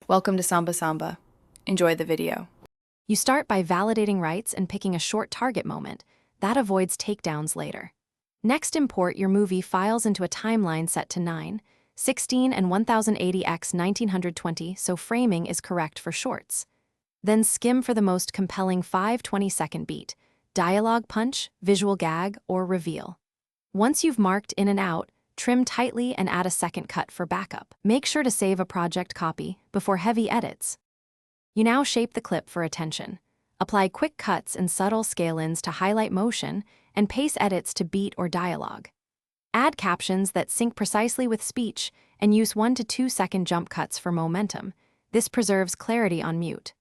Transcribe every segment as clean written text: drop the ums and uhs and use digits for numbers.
Welcome to Samba Samba. Enjoy the video. You start by validating rights and picking a short target moment. That avoids takedowns later. Next, import your movie files into a timeline set to 9, 16, and 1080x 1920 so framing is correct for shorts. Then skim for the most compelling 5-20-second beat, dialogue punch, visual gag, or reveal. Once you've marked in and out, trim tightly and add a second cut for backup. Make sure to save a project copy before heavy edits. You now shape the clip for attention. Apply quick cuts and subtle scale-ins to highlight motion and pace edits to beat or dialogue. Add captions that sync precisely with speech and use 1 to 2 second jump cuts for momentum. This preserves clarity on mute.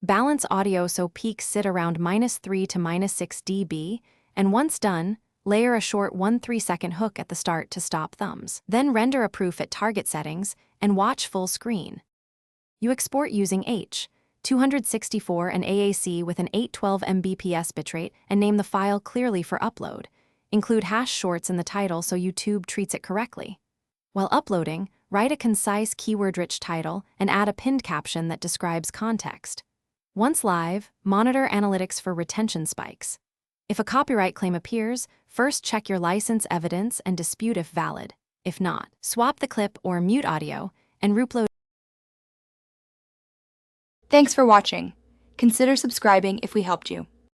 Balance audio so peaks sit around -3 to -6 dB, and once done, layer a short 1-3 second hook at the start to stop thumbs. Then render a proof at target settings and watch full screen. You export using H.264 and AAC with an 812 Mbps bitrate and name the file clearly for upload. Include hash shorts in the title so YouTube treats it correctly. While uploading, write a concise keyword-rich title and add a pinned caption that describes context. Once live, monitor analytics for retention spikes. If a copyright claim appears, first check your license evidence and dispute if valid. If not, swap the clip or mute audio and reupload. Thanks for watching. Consider subscribing if we helped you.